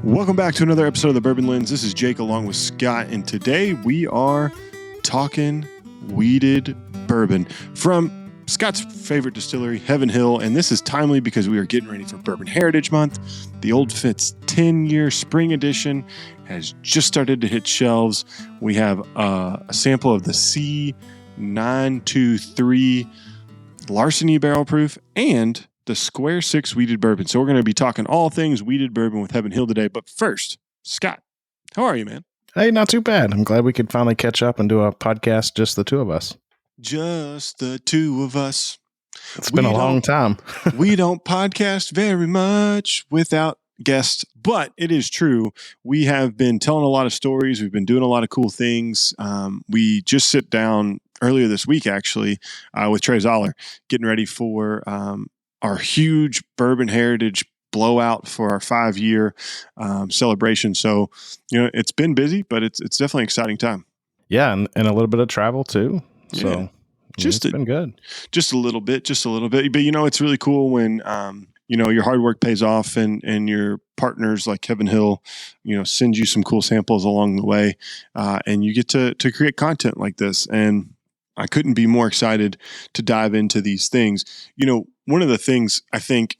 Welcome back to another episode of the Bourbon Lens. This is Jake along with Scott, and today we are talking Wheated Bourbon from Scott's favorite distillery, Heaven Hill, and this is timely because we are getting ready for Bourbon Heritage Month. The Old Fitz 10-year spring edition has just started to hit shelves. We have a sample of the C923 Larceny barrel proof and the Square 6 Wheated Bourbon. So we're going to be talking all things Wheated Bourbon with Heaven Hill today. But first, Scott, how are you, man? Hey, not too bad. I'm glad we could finally catch up and do a podcast, just the two of us. Just the two of us. It's been a long time. We don't podcast very much without guests, but it is true. We have been telling a lot of stories. We've been doing a lot of cool things. We just sit down earlier this week, actually, with Trey Zoller, getting ready for our huge Bourbon Heritage blowout for our 5-year celebration. So, it's been busy, but it's definitely an exciting time. Yeah, and a little bit of travel too. So it's been good. Just a little bit. But, it's really cool when, your hard work pays off and your partners like Heaven Hill, send you some cool samples along the way. And you get to create content like this. And I couldn't be more excited to dive into these things. One of the things I think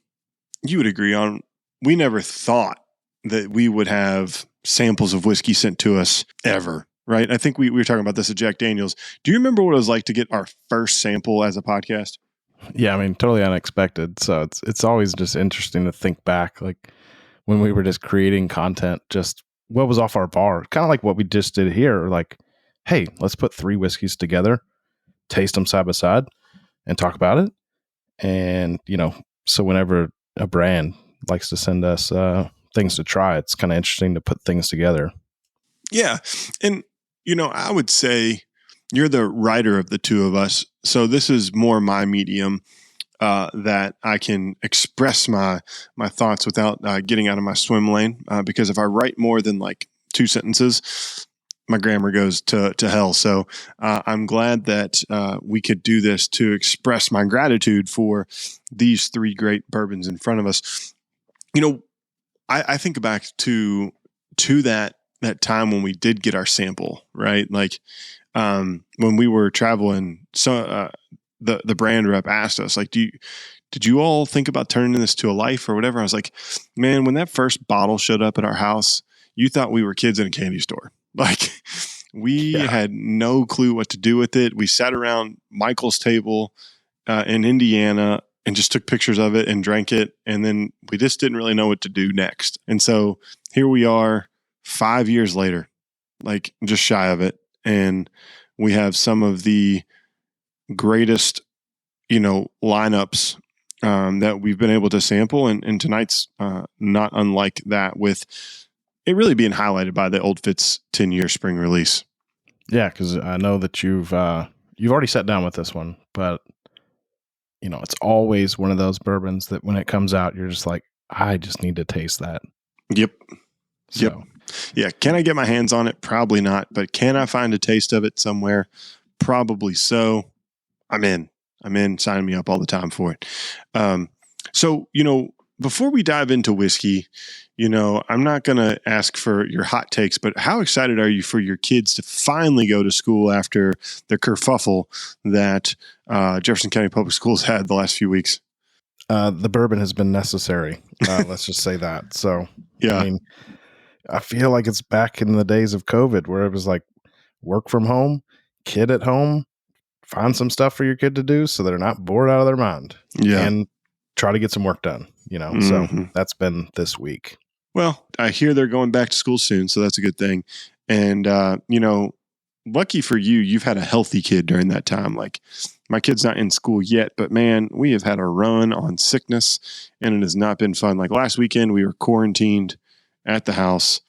you would agree on, we never thought that we would have samples of whiskey sent to us ever, right? I think we were talking about this at Jack Daniel's. Do you remember what it was like to get our first sample as a podcast? Yeah, totally unexpected. So it's always just interesting to think back, like when we were just creating content, just what was off our bar, kind of like what we just did here. Like, hey, let's put 3 whiskeys together, taste them side by side, and talk about it. And, so whenever a brand likes to send us things to try, it's kind of interesting to put things together. Yeah. And, I would say you're the writer of the two of us. So this is more my medium that I can express my thoughts without getting out of my swim lane. Because if I write more than like 2 sentences, my grammar goes to hell. So I'm glad that we could do this to express my gratitude for these 3 great bourbons in front of us. I think back to that time when we did get our sample, right? Like when we were traveling, so the brand rep asked us, like, did you all think about turning this to a life or whatever? I was like, man, when that first bottle showed up at our house, you thought we were kids in a candy store. Like we had no clue what to do with it. We sat around Michael's table in Indiana and just took pictures of it and drank it. And then we just didn't really know what to do next. And so here we are 5 years later, like just shy of it. And we have some of the greatest, lineups that we've been able to sample. And tonight's not unlike that, with it really being highlighted by the Old Fitz 10-year spring release. Yeah, because I know that you've already sat down with this one, but it's always one of those bourbons that when it comes out, you're just like, I just need to taste that. Yep. Yeah. Can I get my hands on it? Probably not. But can I find a taste of it somewhere? Probably so. I'm in. Sign me up all the time for it. So, before we dive into whiskey, I'm not going to ask for your hot takes, but how excited are you for your kids to finally go to school after the kerfuffle that Jefferson County Public Schools had the last few weeks? The bourbon has been necessary. Let's just say that. So, yeah. I feel like it's back in the days of COVID where it was like work from home, kid at home, find some stuff for your kid to do so they're not bored out of their mind. Yeah. And try to get some work done, So that's been this week. Well, I hear they're going back to school soon, so that's a good thing. And, lucky for you, you've had a healthy kid during that time. Like my kid's not in school yet, but man, we have had a run on sickness and it has not been fun. Like last weekend, we were quarantined at the house,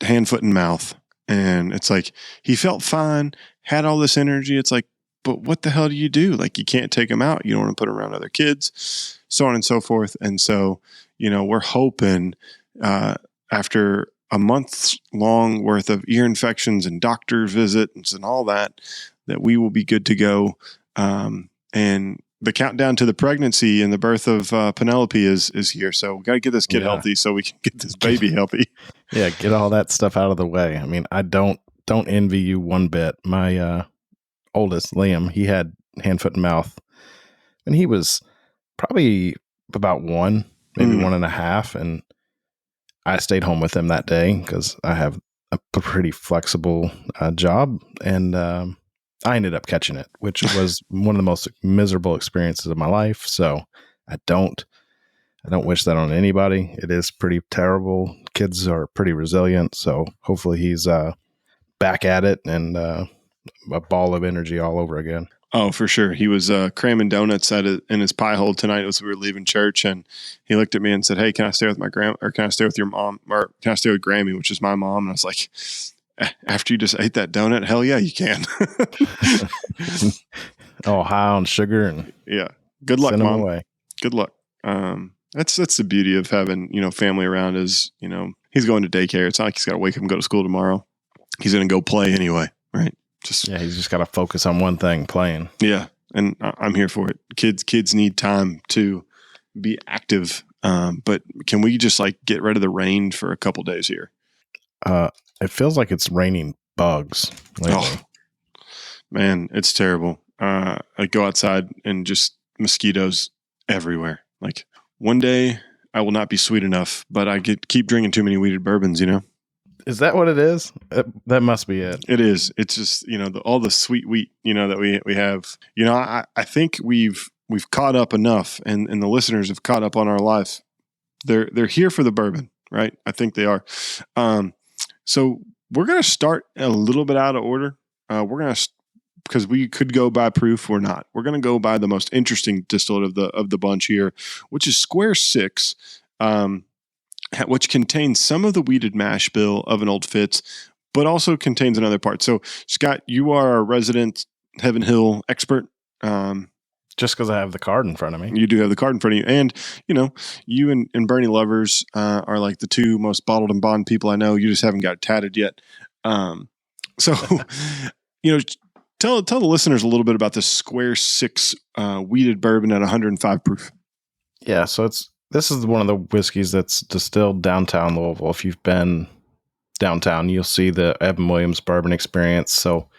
hand, foot, and mouth. And it's like, he felt fine, had all this energy. It's like, but what the hell do you do? Like, you can't take him out. You don't want to put him around other kids, so on and so forth. And so, we're hoping after a month's long worth of ear infections and doctor visits and all that we will be good to go. And the countdown to the pregnancy and the birth of Penelope is here. So we got to get this kid healthy so we can get this baby healthy. Yeah, get all that stuff out of the way. I mean, I don't envy you one bit. My oldest, Liam, he had hand, foot, and mouth, and he was probably about one, maybe 1.5, and I stayed home with him that day because I have a pretty flexible job, and I ended up catching it, which was one of the most miserable experiences of my life. So I don't wish that on anybody. It is pretty terrible. Kids are pretty resilient, so hopefully he's back at it and a ball of energy all over again. Oh, for sure. He was cramming donuts in his pie hole tonight as we were leaving church, and he looked at me and said, "Hey, can I stay with my grandma, or can I stay with your mom, or can I stay with Grammy, which is my mom?" And I was like, "After you just ate that donut, hell yeah, you can." Oh, high on sugar and yeah. Good luck, Mom. Away. Good luck. That's the beauty of having family around. Is he's going to daycare. It's not like he's got to wake up and go to school tomorrow. He's going to go play anyway, right? He's just got to focus on one thing, playing. Yeah, and I'm here for it. Kids need time to be active. But can we just get rid of the rain for a couple days here? It feels like it's raining bugs lately. Oh, man, it's terrible. I go outside and just mosquitoes everywhere. One day I will not be sweet enough, but I keep drinking too many wheated bourbons, Is that what it is? That must be it. It is. It's just, all the sweet wheat, that we have. I think we've caught up enough, and the listeners have caught up on our life. They're here for the bourbon, right? I think they are. So we're going to start a little bit out of order. We're going to, because we could go by proof, we're not. We're going to go by the most interesting distillate of the bunch here, which is Square 6. Which contains some of the wheated mash bill of an Old Fitz, but also contains another part. So, Scott, you are a resident Heaven Hill expert. Just because I have the card in front of me. You do have the card in front of you. And, you and Bernie Lovers are like the two most bottled and bond people I know. You just haven't got it tatted yet. So, tell the listeners a little bit about the Square 6 wheated bourbon at 105 proof. Yeah, so this is one of the whiskeys that's distilled downtown Louisville. If you've been downtown, you'll see the Evan Williams Bourbon Experience. So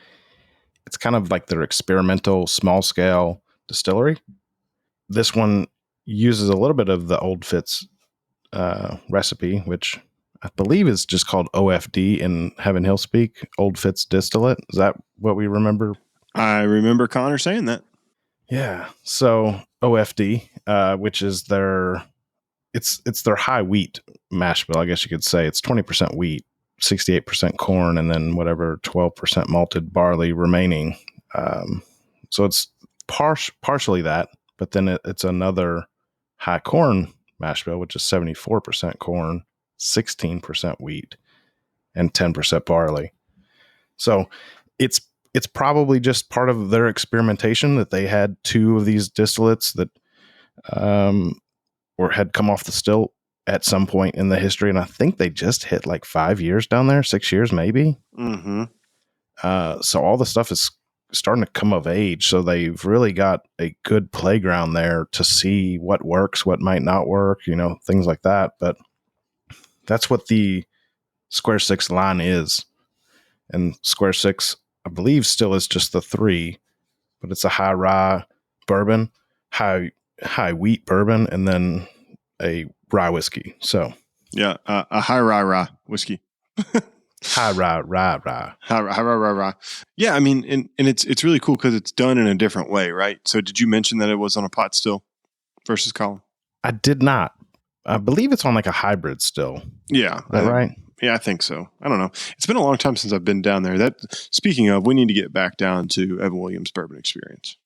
it's kind of like their experimental small-scale distillery. This one uses a little bit of the Old Fitz recipe, which I believe is just called OFD in Heaven Hill speak, Old Fitz Distillate. Is that what we remember? I remember Connor saying that. Yeah. So OFD, which is their high wheat mash bill, I guess you could say. It's 20% wheat, 68% corn, and then whatever 12% malted barley remaining. So it's partially that, but then it's another high corn mash bill, which is 74% corn, 16% wheat, and 10% barley. So it's probably just part of their experimentation that they had two of these distillates that or had come off the still at some point in the history. And I think they just hit 5 years down there, 6 years maybe. Mm-hmm. So all the stuff is starting to come of age. So they've really got a good playground there to see what works, what might not work, things like that. But that's what the Square 6 line is. And Square 6, I believe, still is just the 3, but it's a high rye bourbon, high wheat bourbon, and then a rye whiskey. So yeah, a high rye whiskey. High rye. High rye. Yeah, I mean, and it's really cool because it's done in a different way, right? So did you mention that it was on a pot still versus column? I did not. I believe it's on a hybrid still. Yeah. Is that right? Yeah, I think so. I don't know. It's been a long time since I've been down there. Speaking of, we need to get back down to Evan Williams Bourbon Experience.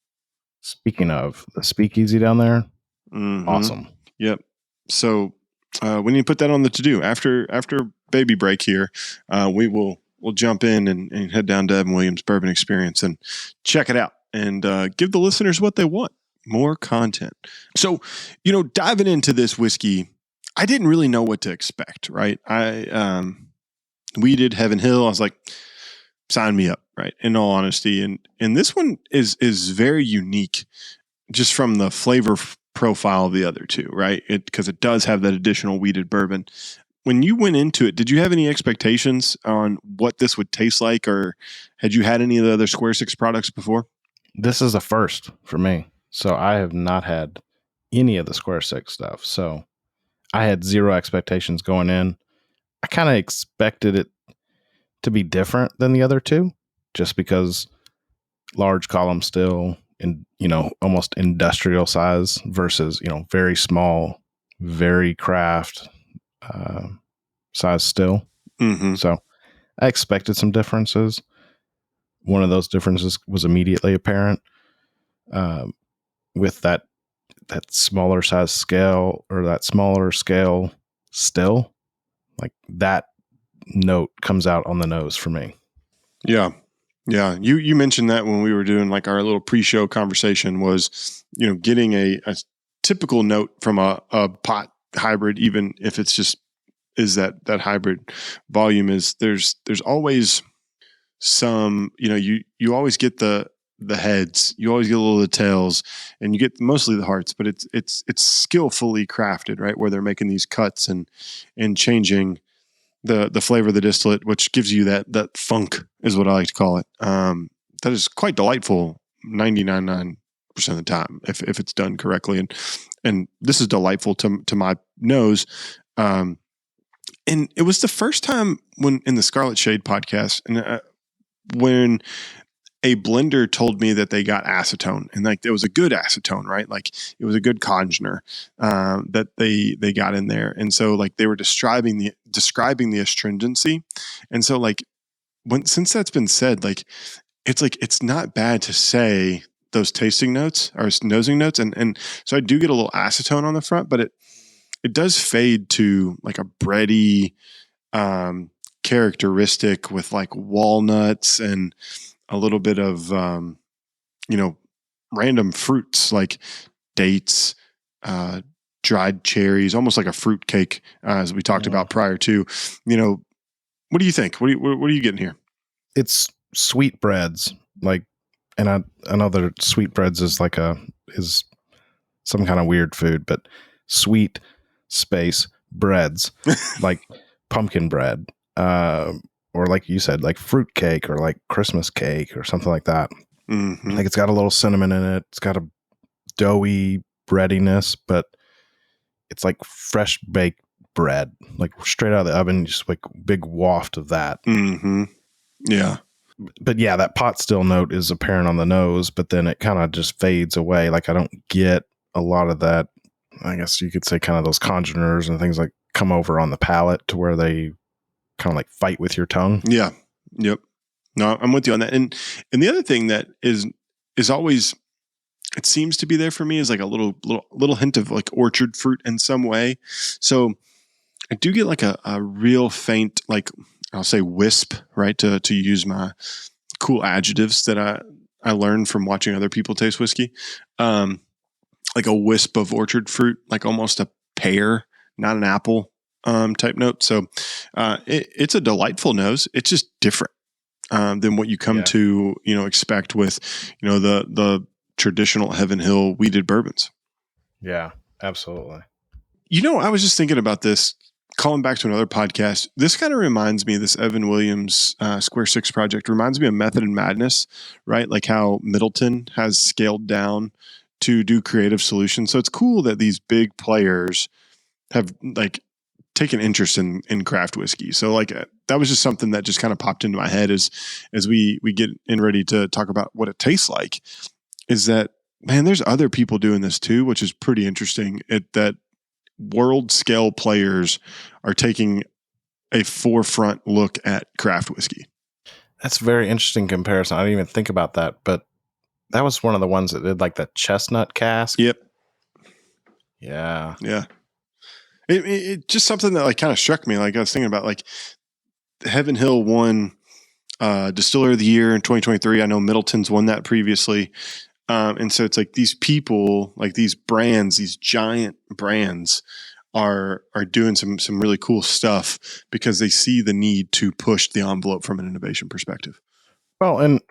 Speaking of the speakeasy down there, awesome. Yep. So we need to put that on the to-do. After baby break here, we'll jump in and head down to Evan Williams Bourbon Experience and check it out and give the listeners what they want, more content. So, diving into this whiskey, I didn't really know what to expect, right? We did Heaven Hill. I was like, sign me up, right? In all honesty. And this one is very unique just from the flavor profile of the other two, right? Because it does have that additional wheated bourbon. When you went into it, did you have any expectations on what this would taste like, or had you had any of the other Square Six products before? This is a first for me. So I have not had any of the Square Six stuff. So I had zero expectations going in. I kind of expected it to be different than the other two, just because large column still in, almost industrial size versus, very small, very craft size still. Mm-hmm. So I expected some differences. One of those differences was immediately apparent with that smaller size scale, or that smaller scale still. Like that note comes out on the nose for me. Yeah. Yeah. You mentioned that when we were doing like our little pre-show conversation was, getting a typical note from a pot hybrid, even if it's just is that hybrid volume is there's always some, you always get the heads, you always get a little of the tails, and you get mostly the hearts, but it's skillfully crafted, right? Where they're making these cuts and changing the flavor of the distillate, which gives you that funk is what I like to call it. That is quite delightful 99.9% of the time if it's done correctly. And this is delightful to my nose. And it was the first time when in the Scarlet Shade podcast, and when a blender told me that they got acetone, and like it was a good acetone, right? Like it was a good congener that they got in there, and so like they were describing the astringency, and so like since that's been said, like it's not bad to say those tasting notes or nosing notes, and so I do get a little acetone on the front, but it does fade to like a bready characteristic with like walnuts and a little bit of, random fruits like dates, dried cherries, almost like a fruit cake, as we talked about prior to. What do you think? What are you getting here? It's sweet breads, like, and I know that sweet breads is some kind of weird food, but sweet space breads, like pumpkin bread, or like you said, like fruit cake or like Christmas cake or something like that. Mm-hmm. Like it's got a little cinnamon in it. It's got a doughy breadiness, but it's like fresh baked bread, like straight out of the oven, just like big waft of that. Mm-hmm. Yeah. But yeah, that pot still note is apparent on the nose, but then it kind of just fades away. Like I don't get a lot of that. I guess you could say kind of those congeners and things like come over on the palate to where they kind of like fight with your tongue. Yeah. Yep. No, I'm with you on that. And the other thing that is always, it seems to be there for me, is like a little hint of like orchard fruit in some way. So I do get like a real faint, like I'll say wisp, right? To use my cool adjectives that I learned from watching other people taste whiskey. Like a wisp of orchard fruit, like almost a pear, not an apple type note. So it's a delightful nose. It's just different than what you come to, expect with, the traditional Heaven Hill wheated bourbons. Yeah, absolutely. I was just thinking about this, calling back to another podcast. This kind of reminds me, this Evan Williams Square Six project reminds me of Method and Madness, right? Like how Middleton has scaled down to do creative solutions. So it's cool that these big players have like taken interest in craft whiskey. So like that was just something that just kind of popped into my head as we get in ready to talk about what it tastes like, is that, man, there's other people doing this too, which is pretty interesting. That world scale players are taking a forefront look at craft whiskey. That's a very interesting comparison. I didn't even think about that, but that was one of the ones that did like the chestnut cask. Yep. Yeah. Yeah. It just something that like kind of struck me. Like I was thinking about like Heaven Hill won Distiller of the Year in 2023. I know Middleton's won that previously. And so it's like these people, like these brands, these giant brands are doing some really cool stuff because they see the need to push the envelope from an innovation perspective. Well, and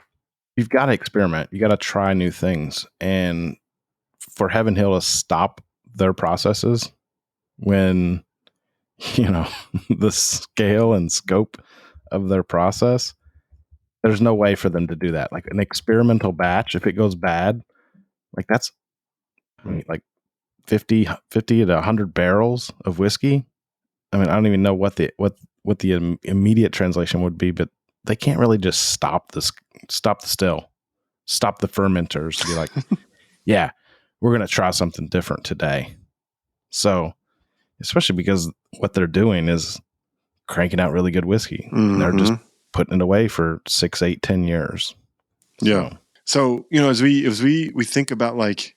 you've got to experiment. You got to try new things. And for Heaven Hill to stop their processes when, the scale and scope of their process, there's no way for them to do that. Like an experimental batch, if it goes bad, like that's, like 50 to 100 barrels of whiskey. I mean, I don't even know what the immediate translation would be, but they can't really just stop the still, stop the fermenters to be like, yeah, we're going to try something different today. So, especially because what they're doing is cranking out really good whiskey. And they're just putting it away for 6, 8, 10 years. Yeah. So, as we think about like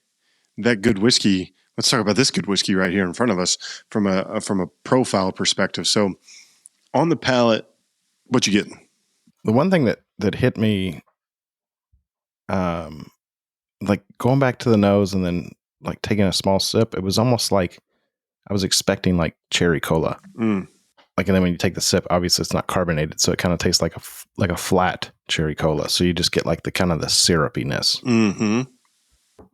that good whiskey, let's talk about this good whiskey right here in front of us from a profile perspective. So on the palate, what you getting? The one thing that hit me, like going back to the nose and then like taking a small sip, it was almost like I was expecting like cherry cola. Like, and then when you take the sip, obviously it's not carbonated, so it kind of tastes like a flat cherry cola. So you just get like the kind of the syrupiness.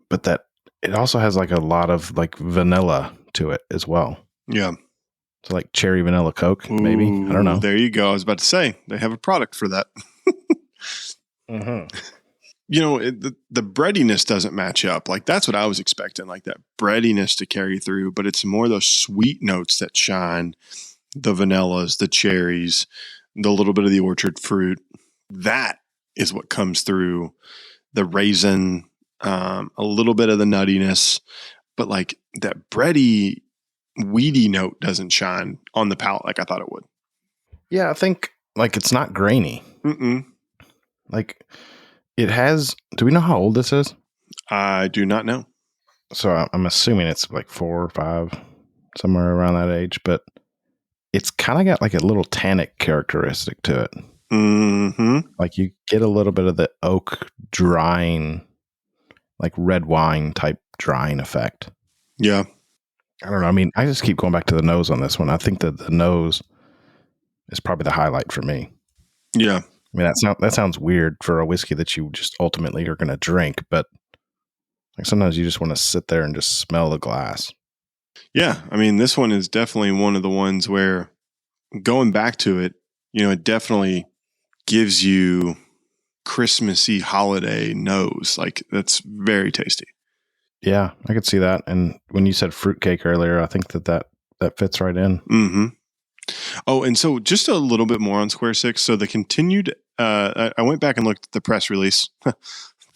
But that it also has like a lot of like vanilla to it as well. Yeah. So like cherry vanilla Coke, maybe. I don't know. There you go. I was about to say they have a product for that. The breadiness doesn't match up. Like that's what I was expecting, like that breadiness to carry through, but it's more those sweet notes that shine. The vanillas, the cherries, the little bit of the orchard fruit. That is what comes through. The raisin, a little bit of the nuttiness, but like that bready, weedy note doesn't shine on the palate like I thought it would. Yeah, I think like it's not grainy. Like it has. Do we know how old this is? I do not know. So I'm assuming it's like 4 or 5, somewhere around that age, but it's kind of got like a little tannic characteristic to it. Like you get a little bit of the oak drying, like red wine type drying effect. Yeah. I don't know. I mean, I just keep going back to the nose on this one. I think that the nose is probably the highlight for me. Yeah. I mean, that sounds weird for a whiskey that you just ultimately are going to drink, but like sometimes you just want to sit there and just smell the glass. Yeah. I mean, this one is definitely one of the ones where going back to it, it definitely gives you Christmassy holiday nose. Like that's very tasty. Yeah, I could see that. And when you said fruitcake earlier, I think that fits right in. Oh, and so just a little bit more on Square Six. So the continued, I went back and looked at the press release.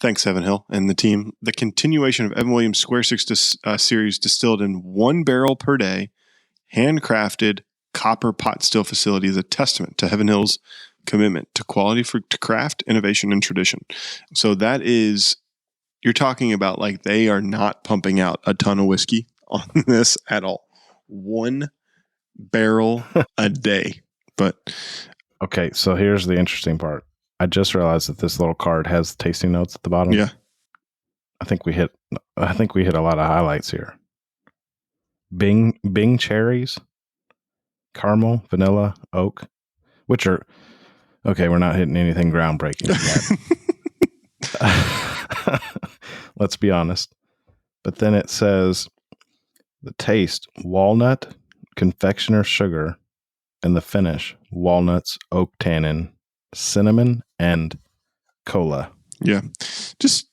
Thanks, Heaven Hill and the team. The continuation of Evan Williams' Square Six series distilled in 1 barrel per day, handcrafted copper pot still facility is a testament to Heaven Hill's commitment to quality to craft, innovation, and tradition. So that is, you're talking about like they are not pumping out a ton of whiskey on this at all. 1 barrel a day. But okay, so here's the interesting part. I just realized that this little card has tasting notes at the bottom. Yeah. I think we hit a lot of highlights here. Bing cherries, caramel, vanilla, oak, which are okay, we're not hitting anything groundbreaking yet. Let's be honest. But then it says the taste, walnut, confectioner sugar, and the finish, walnuts, oak tannin, cinnamon, and cola. Yeah. Just,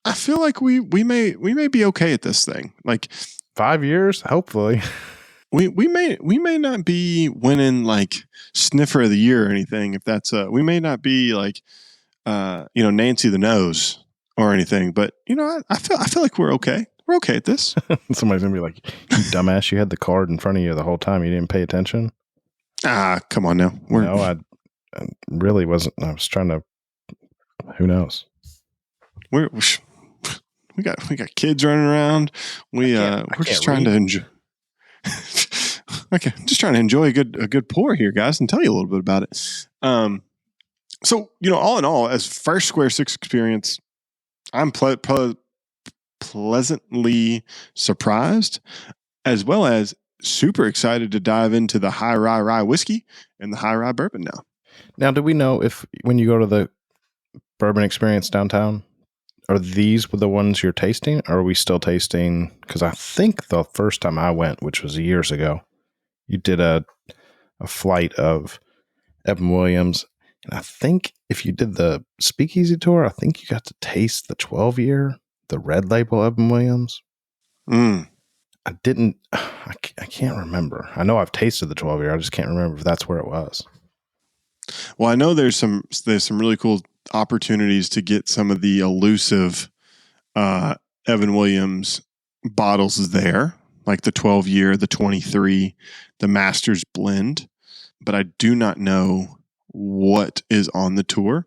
I feel like we may be okay at this thing. Like 5 years, hopefully. We may not be winning like sniffer of the year or anything. If that's we may not be like Nancy the Nose or anything. But I feel like we're okay. We're okay at this. Somebody's gonna be like, "You dumbass! You had the card in front of you the whole time. You didn't pay attention." Come on now. No, I really wasn't. I was trying to. Who knows? We got kids running around. We're just trying to enjoy. Okay, just trying to enjoy a good pour here, guys, and tell you a little bit about it. So all in all, as first Square Six experience, I'm pleasantly surprised, as well as super excited to dive into the high rye whiskey and the high rye bourbon now. Now, do we know if when you go to the bourbon experience downtown, are these the ones you're tasting? Or are we still tasting? Because I think the first time I went, which was years ago, you did a flight of Evan Williams. And I think if you did the Speakeasy tour, I think you got to taste the 12-year, the red label Evan Williams. I didn't, I can't remember. I know I've tasted the 12-year. I just can't remember if that's where it was. Well, I know there's some really cool opportunities to get some of the elusive Evan Williams bottles there, like the 12-year, the 23, the Master's Blend. But I do not know what is on the tour.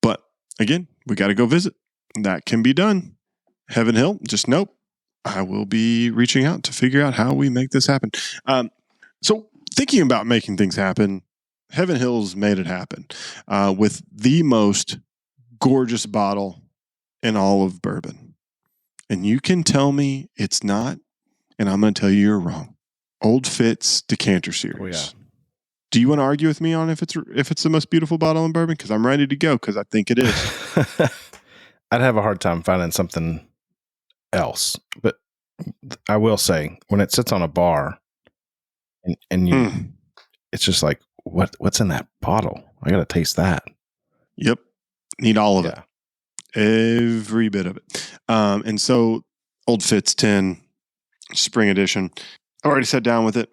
But again, we got to go visit. That can be done. Heaven Hill, just nope. I will be reaching out to figure out how we make this happen. So thinking about making things happen, Heaven Hill's made it happen with the most gorgeous bottle in all of bourbon. And you can tell me it's not, and I'm going to tell you you're wrong. Old Fitz Decanter Series. Oh, yeah. Do you want to argue with me on if it's the most beautiful bottle in bourbon? Because I'm ready to go because I think it is. I'd have a hard time finding something else, but I will say when it sits on a bar and you, it's just like, what's in that bottle? I got to taste that. Yep. Need all of it. Every bit of it. And so Old Fitz 10 Spring Edition, I already sat down with it.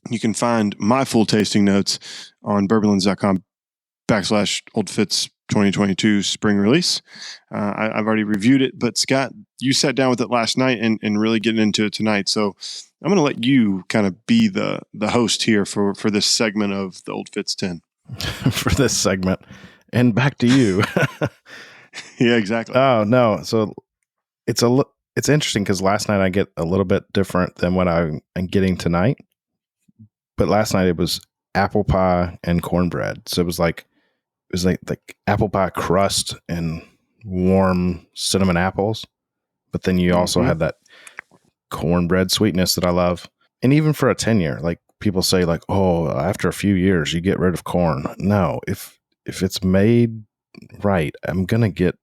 You can find my full tasting notes on bourbonlens.com/Old Fitz 2022 spring release. I've already reviewed it, but Scott, you sat down with it last night and really getting into it tonight. So I'm going to let you kind of be the host here for this segment of the Old Fitz 10. For this segment. And back to you. Yeah, exactly. Oh, no. So it's interesting because last night I get a little bit different than what I'm getting tonight. But last night it was apple pie and cornbread. So it was like apple pie crust and warm cinnamon apples. But then you also had that cornbread sweetness that I love. And even for a 10-year, like people say like, oh, after a few years you get rid of corn. No, if it's made right, I'm going to get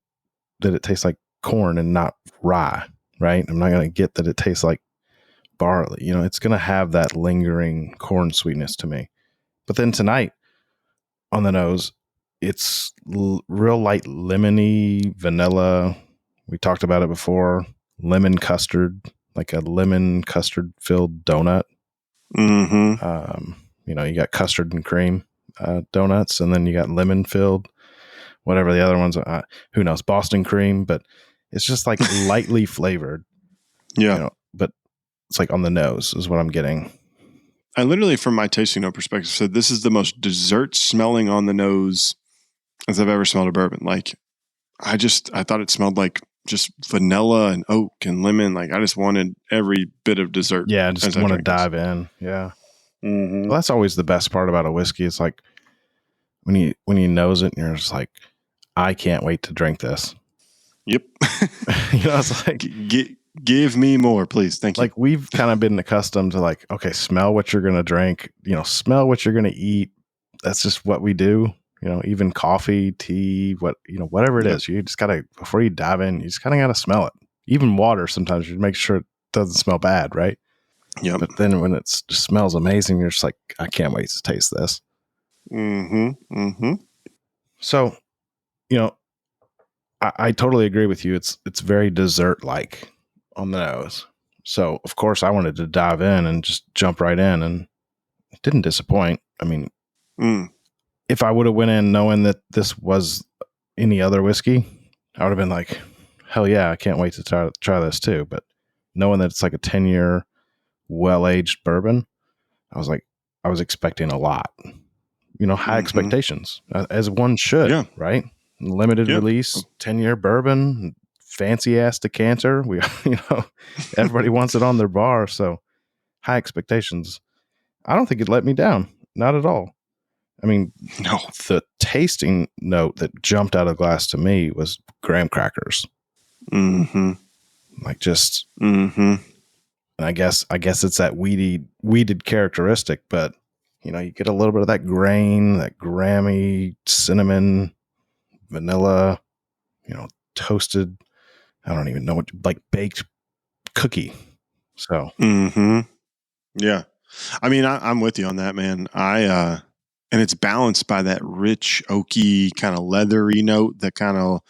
that it tastes like corn and not rye, right? I'm not going to get that it tastes like barley. You know, it's going to have that lingering corn sweetness to me. But then tonight on the nose, it's real light lemony vanilla. We talked about it before. Lemon custard, like a lemon custard filled donut. You know, you got custard and cream donuts, and then you got lemon filled, whatever the other ones are. Who knows? Boston cream, but it's just like lightly flavored. Yeah. You know, but it's like on the nose is what I'm getting. I literally, from my tasting note perspective, said this is the most dessert smelling on the nose as I've ever smelled a bourbon. Like, I thought it smelled like just vanilla and oak and lemon. Like, I just wanted every bit of dessert. Yeah, I just want to dive in. Yeah. Well, that's always the best part about a whiskey. It's like when you nose it and you're just like, I can't wait to drink this. Yep. You know, it's like, give me more, please. Thank you. Like, we've kind of been accustomed to like, okay, smell what you're going to drink, you know, smell what you're going to eat. That's just what we do. You know, even coffee, tea, whatever it is, you just got to, before you dive in, you just kind of got to smell it. Even water, sometimes you make sure it doesn't smell bad, right? Yeah. But then when it just smells amazing, you're just like, I can't wait to taste this. So, you know, I totally agree with you. It's very dessert-like on the nose. So, of course, I wanted to dive in and just jump right in, and it didn't disappoint. I mean, if I would have went in knowing that this was any other whiskey, I would have been like, hell yeah, I can't wait to try this too. But knowing that it's like a 10-year well-aged bourbon, I was expecting a lot, you know, high expectations, as one should, right? Limited release, 10-year bourbon, fancy ass decanter. We, you know, everybody wants it on their bar. So high expectations. I don't think it let me down. Not at all. I mean, no. The tasting note that jumped out of the glass to me was graham crackers. Like just, and I guess it's that weeded characteristic, but you know, you get a little bit of that grain, that Grammy, cinnamon, vanilla, you know, toasted I don't even know what, like baked cookie. So, yeah. I mean, I'm with you on that, man. And it's balanced by that rich, oaky, kind of leathery note that kind of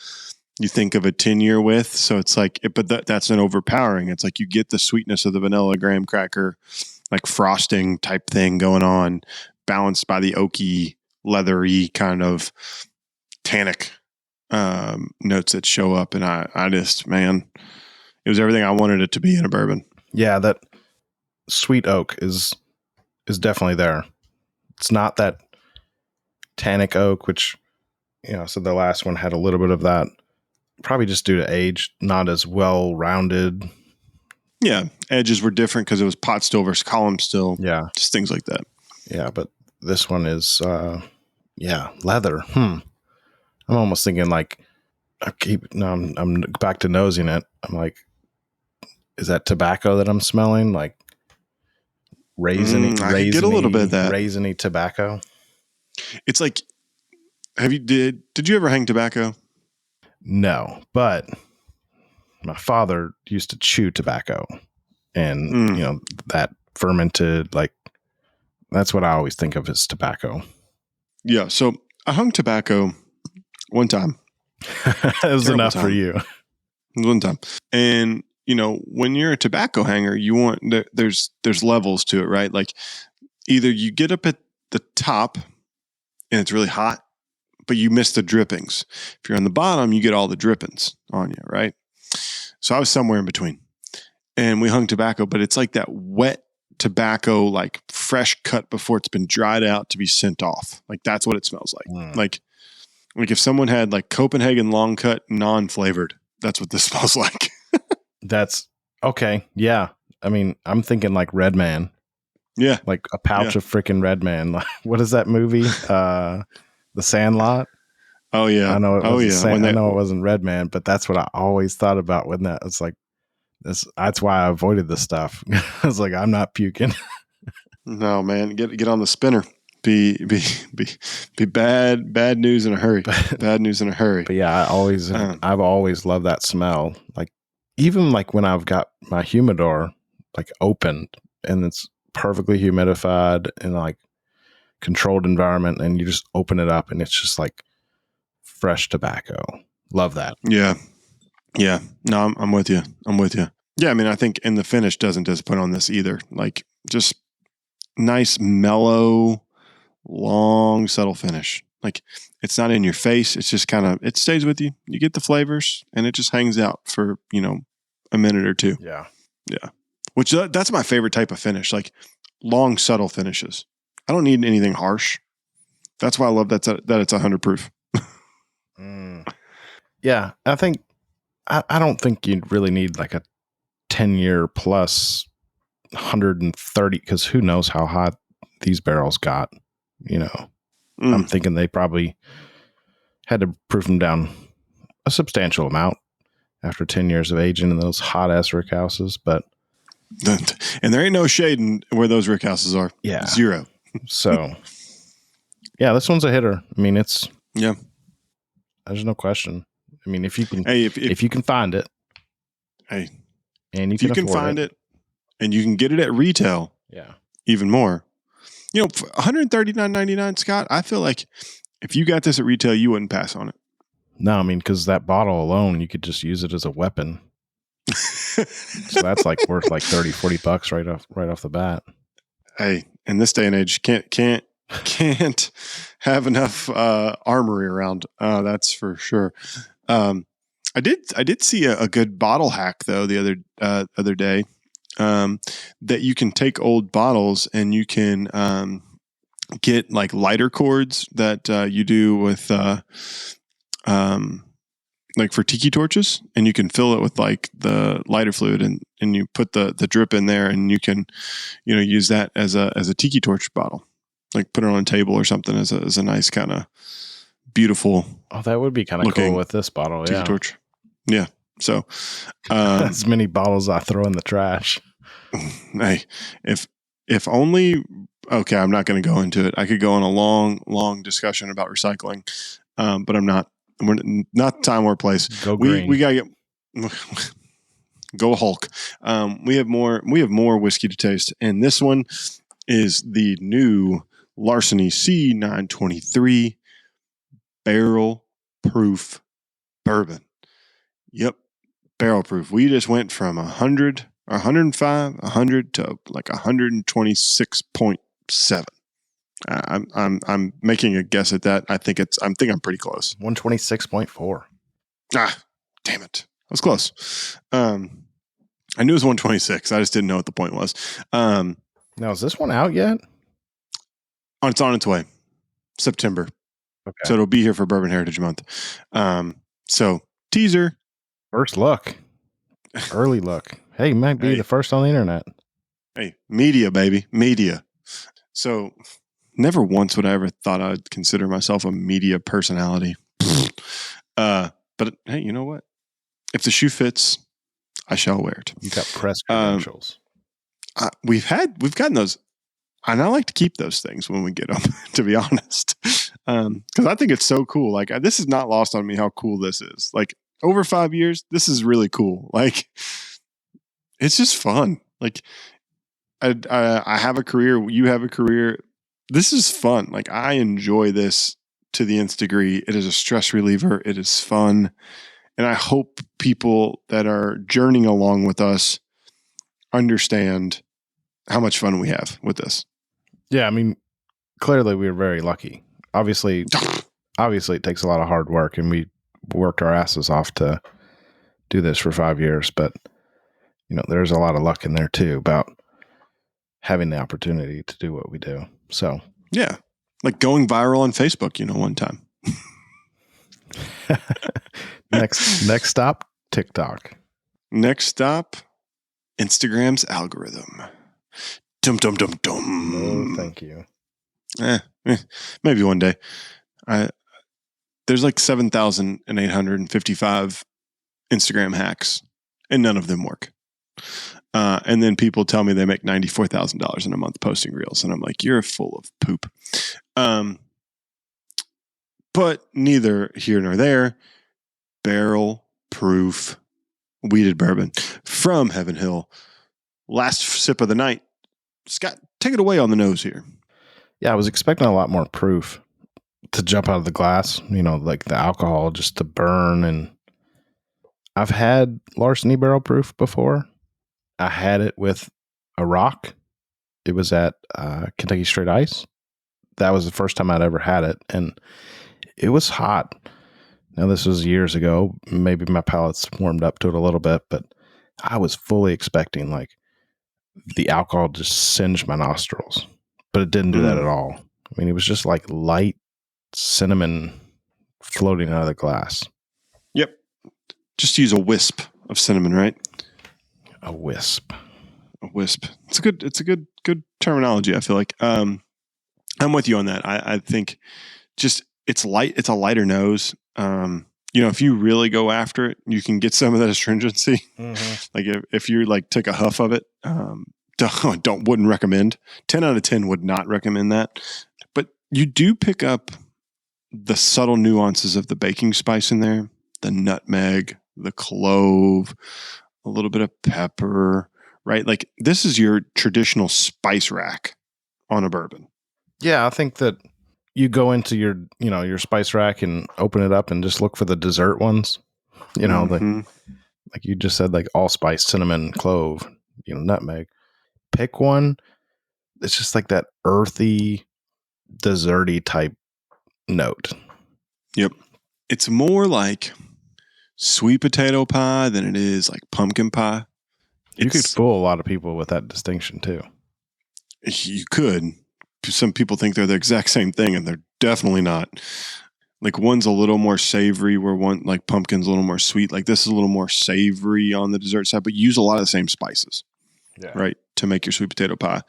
you think of a 10-year with. So it's like, but that's an overpowering. It's like you get the sweetness of the vanilla graham cracker, like frosting type thing going on, balanced by the oaky, leathery kind of tannic notes that show up. And I just, man, it was everything I wanted it to be in a bourbon. Yeah, that sweet oak is definitely there. It's not that tannic oak, which, so the last one had a little bit of that, probably just due to age, not as well rounded. Yeah, edges were different because it was pot still versus column still. Yeah, just things like that. Yeah, but this one is, leather. I'm almost thinking like, I'm back to nosing it. I'm like, is that tobacco that I'm smelling? Like raisiny, I could get a little bit of that raisiny tobacco. It's like, did you ever hang tobacco? No, but my father used to chew tobacco, and that fermented, like, that's what I always think of as tobacco. Yeah. So I hung tobacco one time. It was enough for you. One time. And, when you're a tobacco hanger, you want, there's levels to it, right? Like either you get up at the top and it's really hot, but you miss the drippings. If you're on the bottom, you get all the drippings on you, right? So I was somewhere in between. And we hung tobacco, but it's like that wet tobacco, like fresh cut before it's been dried out to be sent off. Like that's what it smells like. Like if someone had like Copenhagen long cut, non-flavored, that's what this smells like. That's okay. Yeah. I mean, I'm thinking like Red Man. Yeah. Like a pouch of freaking Red Man. Like, what is that movie? The Sandlot. Oh yeah. I know it I know it wasn't Red Man, but that's what I always thought about when that. It's like this. That's why I avoided this stuff. I was like, I'm not puking. No, man, get on the spinner. Be bad news in a hurry. Bad news in a hurry. But yeah, I've always loved that smell. Like even like when I've got my humidor like opened and it's perfectly humidified in like controlled environment, and you just open it up and it's just like fresh tobacco. Love that. Yeah. Yeah. No, I'm with you. Yeah. I mean, I think, and the finish doesn't disappoint on this either. Like just nice, mellow, long, subtle finish. Like it's not in your face. It's just kind of, it stays with you. You get the flavors and it just hangs out for, a minute or two. Yeah. Yeah. Which that's my favorite type of finish. Like long, subtle finishes. I don't need anything harsh. That's why I love that it's 100 proof. Yeah. I think, I don't think you really need like a 10-year plus 130, because who knows how hot these barrels got, I'm thinking they probably had to proof them down a substantial amount after 10 years of aging in those hot ass rick houses. But and there ain't no shade in where those rick houses are. Yeah. Zero. So yeah, this one's a hitter. I mean, there's no question. I mean, if you can, if you can find it, and if you can find it and you can get it at retail, yeah, even more, for $139.99, Scott, I feel like if you got this at retail, you wouldn't pass on it. No, I mean, because that bottle alone, you could just use it as a weapon. So that's like worth like $30-$40 right off the bat. Hey, in this day and age, can't have enough armory around. That's for sure. I did see a good bottle hack though the other day, that you can take old bottles and you can get like lighter cords that you do with like for tiki torches, and you can fill it with like the lighter fluid and you put the drip in there, and you can use that as a tiki torch bottle, like put it on a table or something as a nice kind of beautiful. Oh, that would be kind of cool with this bottle. Tiki torch. Yeah. So as many bottles I throw in the trash. Hey, if only. Okay, I'm not going to go into it. I could go on a long discussion about recycling, but I'm not. We're not time or place. Go green. We gotta Go Hulk. We have more whiskey to taste, and this one is the new Larceny C923 barrel proof bourbon. Yep, barrel proof. We just went from 100, 105, 100 to like 126.7. I'm making a guess at that. I think I'm pretty close. 126.4. Damn it. I was close. I knew it was 126. I just didn't know what the point was. Now, is this one out yet? It's on its way. September. Okay. So it'll be here for Bourbon Heritage Month. So teaser. First look. Early look. Hey, might be the first on the internet. Hey, media, baby. Media. So never once would I ever thought I'd consider myself a media personality. But hey, you know what? If the shoe fits, I shall wear it. You got press credentials. We've gotten those, and I like to keep those things when we get them, to be honest, because I think it's so cool. Like, this is not lost on me how cool this is. Like, over 5 years, this is really cool. Like, it's just fun. Like, I have a career. You have a career. This is fun. Like, I enjoy this to the nth degree. It is a stress reliever. It is fun. And I hope people that are journeying along with us understand how much fun we have with this. Yeah, I mean, clearly we were very lucky. Obviously it takes a lot of hard work, and we worked our asses off to do this for 5 years. But, there's a lot of luck in there too about having the opportunity to do what we do. So, yeah, like going viral on Facebook, one time. Next stop, TikTok. Next stop, Instagram's algorithm. Dum dum dum dum. Oh, thank you. Maybe one day. There's like 7,855 Instagram hacks, and none of them work. And then people tell me they make $94,000 in a month posting reels, and I'm like, you're full of poop. But neither here nor there. Barrel proof wheated bourbon from Heaven Hill. Last sip of the night. Scott, take it away on the nose here. Yeah, I was expecting a lot more proof to jump out of the glass, like the alcohol just to burn. And I've had Larceny barrel proof before. I had it with a rock. It was at Kentucky Straight Ice. That was the first time I'd ever had it. And it was hot. Now, this was years ago. Maybe my palate's warmed up to it a little bit, but I was fully expecting like the alcohol just singed my nostrils, but it didn't do that at all. I mean, it was just like light cinnamon floating out of the glass. Yep. Just use a wisp of cinnamon, right? A wisp. A wisp. It's a good terminology, I feel like. I'm with you on that. I think just it's light. It's a lighter nose. If you really go after it, you can get some of that astringency. Mm-hmm. Like if you like take a huff of it, wouldn't recommend. 10 out of 10 would not recommend that. But you do pick up the subtle nuances of the baking spice in there, the nutmeg, the clove, a little bit of pepper, right? Like this is your traditional spice rack on a bourbon. Yeah, I think that you go into your spice rack and open it up and just look for the dessert ones. Mm-hmm. like you just said, like allspice, cinnamon, clove, nutmeg. Pick one. It's just like that earthy, desserty type note. Yep. It's more like sweet potato pie than it is like pumpkin pie. You could fool a lot of people with that distinction too. You could. Some people think they're the exact same thing, and they're definitely not. Like one's a little more savory, where one like pumpkin's a little more sweet. Like this is a little more savory on the dessert side, but use a lot of the same spices, right, to make your sweet potato pie.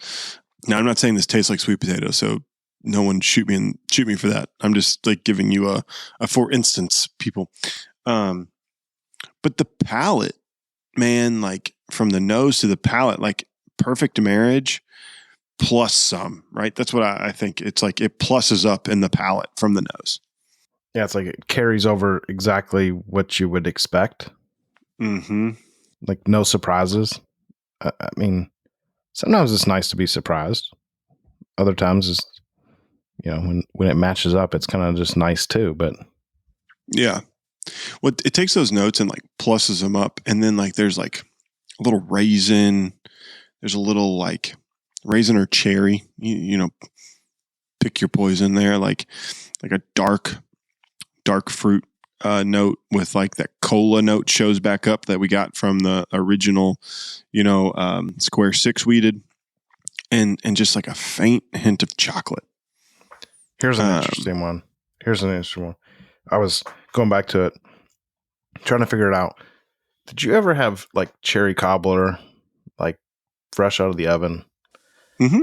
Now, I'm not saying this tastes like sweet potato, so no one shoot me for that. I'm just like giving you a for instance, people. But the palate, man, like from the nose to the palate, like perfect marriage. Plus some, right? That's what I think. It's like it pluses up in the palate from the nose. Yeah, it's like it carries over exactly what you would expect. Mm-hmm. Like no surprises. I mean, sometimes it's nice to be surprised. Other times it's, when it matches up, it's kind of just nice too. But Yeah. Well, it takes those notes and like pluses them up. And then like there's like a little raisin. There's a little like raisin or cherry. Pick your poison there. Like a dark fruit note with like that cola note shows back up that we got from the original, Square 6 wheated. And just like a faint hint of chocolate. Here's an interesting one. I was going back to it, trying to figure it out. Did you ever have like cherry cobbler, like fresh out of the oven? Mm-hmm.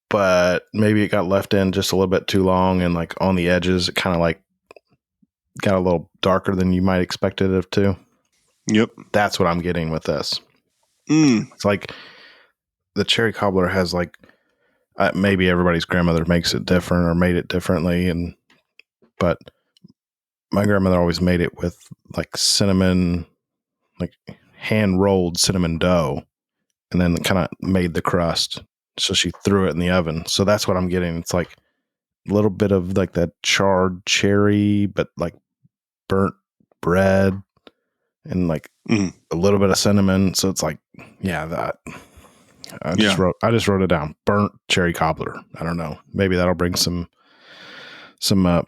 But maybe it got left in just a little bit too long, and like on the edges, it kind of like got a little darker than you might expect it to. Yep. That's what I'm getting with this. It's like the cherry cobbler has like, maybe everybody's grandmother makes it different or made it differently. But my grandmother always made it with like cinnamon, like hand rolled cinnamon dough, and then kind of made the crust. So she threw it in the oven. So that's what I'm getting. It's like a little bit of like that charred cherry, but like burnt bread and like a little bit of cinnamon. So it's like, that. I just wrote it down. Burnt cherry cobbler. I don't know. Maybe that'll bring some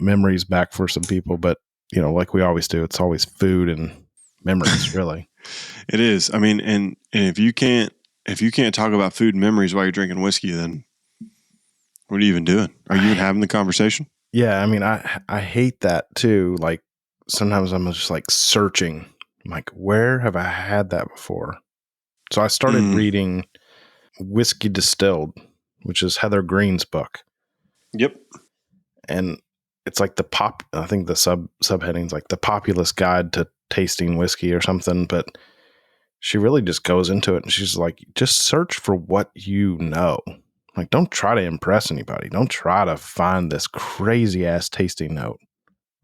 memories back for some people. But like we always do, it's always food and memories. Really, it is. I mean, and if you can't talk about food and memories while you're drinking whiskey, then what are you even doing? Are you even having the conversation? Yeah, I mean, I hate that too. Like sometimes I'm just like searching. I'm like, where have I had that before? So I started reading Whiskey Distilled, which is Heather Green's book. Yep. And it's like I think the subheading's like the Populist Guide to Tasting Whiskey or something, but she really just goes into it and she's like, just search for what you know. Like, don't try to impress anybody. Don't try to find this crazy ass tasting note.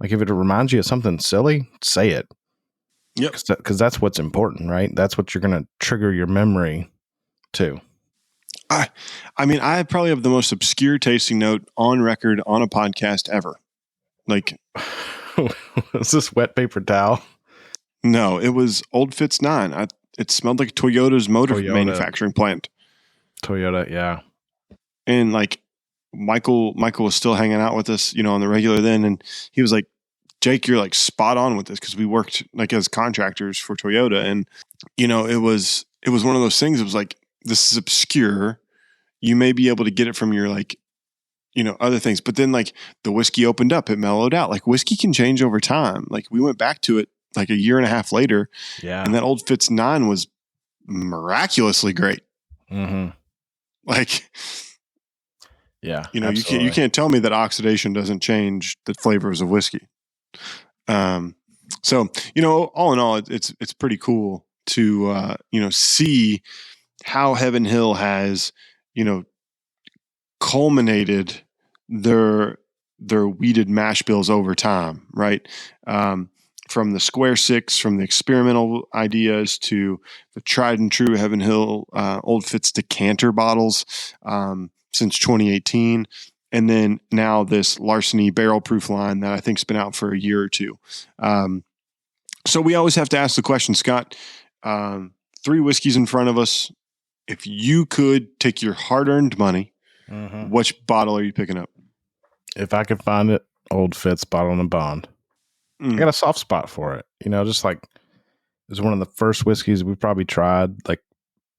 Like, if it reminds you of something silly, say it. Yep. Because that's what's important, right? That's what you're going to trigger your memory to. I mean, I probably have the most obscure tasting note on record on a podcast ever. Like, is this wet paper towel? No, it was Old Fitz 9. It smelled like Toyota's motor manufacturing plant. Toyota, yeah. And like Michael was still hanging out with us, on the regular then, and he was like, Jake, you're like spot on with this, because we worked like as contractors for Toyota, and it was one of those things. It was like, this is obscure. You may be able to get it from your like, other things, but then like the whiskey opened up, it mellowed out. Like whiskey can change over time. Like we went back to it like a year and a half later, and that Old Fitz 9 was miraculously great. Mm-hmm. Like, yeah, you can't tell me that oxidation doesn't change the flavors of whiskey. So all in all, it's pretty cool to see how Heaven Hill has culminated their wheated mash bills over time, right? From the Square 6, from the experimental ideas to the tried and true Heaven Hill Old Fitz decanter bottles since 2018. And then now this Larceny barrel proof line that I think's been out for a year or two. So we always have to ask the question, Scott, 3 whiskeys in front of us. If you could take your hard-earned money, which bottle are you picking up? If I could find it, Old Fitz Bottled and Bond. I got a soft spot for it. Just like it was one of the first whiskeys we probably tried, like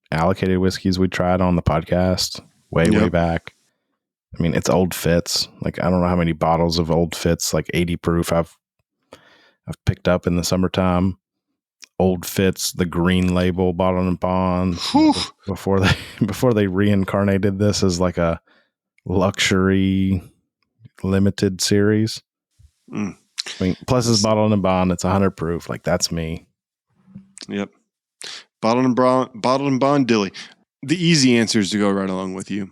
allocated whiskeys we tried on the podcast way back. I mean, it's Old Fitz. Like, I don't know how many bottles of Old Fitz, like 80 proof, I've picked up in the summertime. Old Fitz, the green label, Bottled and Bond, before they reincarnated this as like a luxury limited series. I mean, plus it's Bottled and Bond. It's 100 proof. Like, that's me. Yep. Bottled and Bond Dilly. The easy answer is to go right along with you.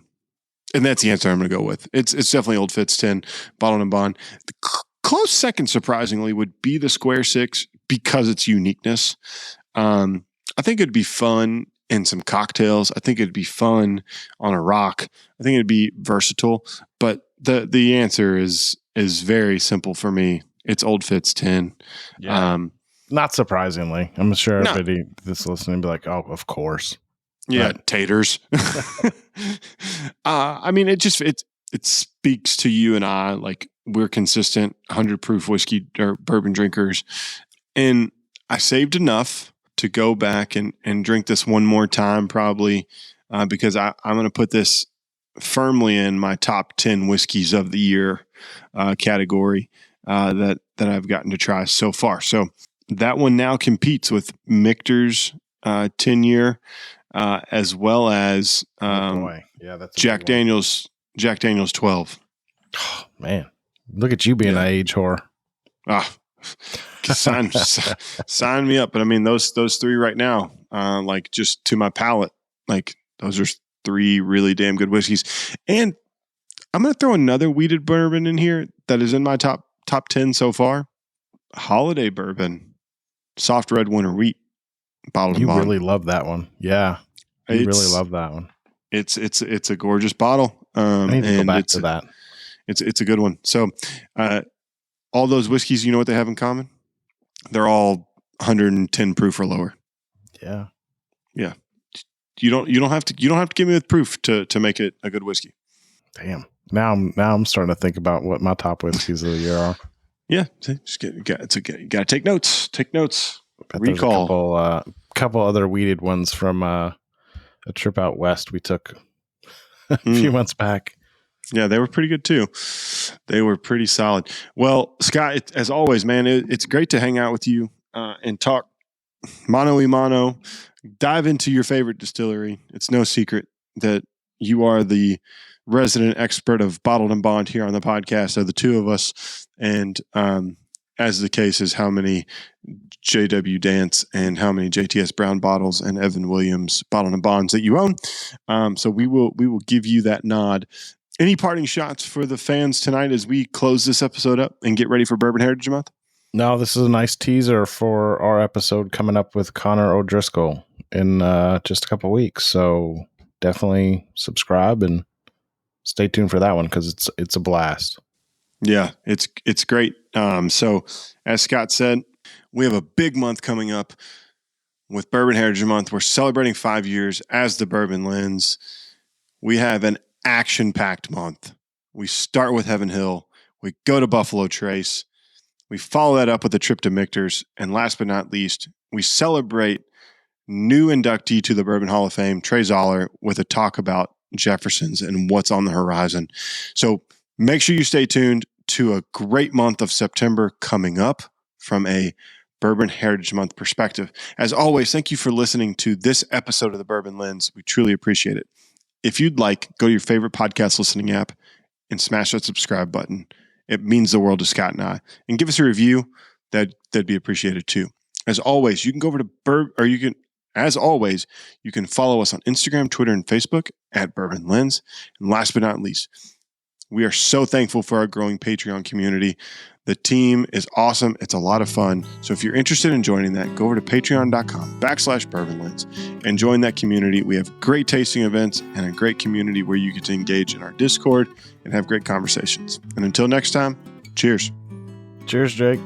And that's the answer I'm going to go with. It's definitely Old Fitz 10, Bottled and Bond. The close second, surprisingly, would be the Square 6 because its uniqueness. I think it'd be fun in some cocktails. I think it'd be fun on a rock. I think it'd be versatile. But the answer is very simple for me. It's Old Fitz 10. Yeah. Not surprisingly. I'm sure everybody that's listening will be like, oh, of course. Yeah, but taters. I mean, it speaks to you and I, like, we're consistent 100 proof whiskey or bourbon drinkers. And I saved enough to go back and drink this one more time, probably, because I'm going to put this firmly in my top 10 whiskeys of the year category that I've gotten to try so far. So that one now competes with Michter's 10-year, as well as that's Jack Daniel's 12. Oh, man, look at you being an age whore. Sign me up. But I mean, those three right now, like, just to my palate, like, those are three really damn good whiskeys. And I'm going to throw another wheated bourbon in here that is in my top 10 so far. Holiday bourbon, soft red winter wheat, bottled and bond. You really love that one. Yeah. You really love that one. It's a gorgeous bottle. I need to go back to that. It's a good one. So, all those whiskeys, you know what they have in common? They're all 110 proof or lower. Yeah. Yeah. You don't have to give me the proof to make it a good whiskey. Damn. Now I'm starting to think about what my top whiskeys of the year are. Yeah. You got to take notes. Take notes. Recall. A couple other wheated ones from a trip out west we took a few months back. Yeah, they were pretty good too. They were pretty solid. Well, Scott, as always, man, it's great to hang out with you and talk mano y mano, dive into your favorite distillery. It's no secret that you are the resident expert of bottled and bond here on the podcast of the two of us. And as the case is, how many JW Dance and how many JTS Brown bottles and Evan Williams bottled and bonds that you own. So we will give you that nod. Any parting shots for the fans tonight as we close this episode up and get ready for Bourbon Heritage Month? No, this is a nice teaser for our episode coming up with Conor O'Driscoll in just a couple of weeks. So definitely subscribe and stay tuned for that one because it's a blast. Yeah, it's great. So as Scott said, we have a big month coming up with Bourbon Heritage Month. We're celebrating 5 years as the Bourbon Lens. We have an action-packed month. We start with Heaven Hill. We go to Buffalo Trace. We follow that up with a trip to Michter's. And last but not least, we celebrate new inductee to the Bourbon Hall of Fame, Trey Zoller, with a talk about Jefferson's and what's on the horizon. So make sure you stay tuned to a great month of September coming up from a Bourbon Heritage Month perspective. As always, thank you for listening to this episode of the Bourbon Lens. We truly appreciate it. If you'd like, go to your favorite podcast listening app and smash that subscribe button. It means the world to Scott and I. And give us a review. That'd be appreciated too. As always, you can go over to you can follow us on Instagram, Twitter, and Facebook at Bourbon Lens. And last but not least, we are so thankful for our growing Patreon community. The team is awesome. It's a lot of fun. So if you're interested in joining that, go over to patreon.com/Bourbon Lens and join that community. We have great tasting events and a great community where you get to engage in our Discord and have great conversations. And until next time, cheers. Cheers, Jake.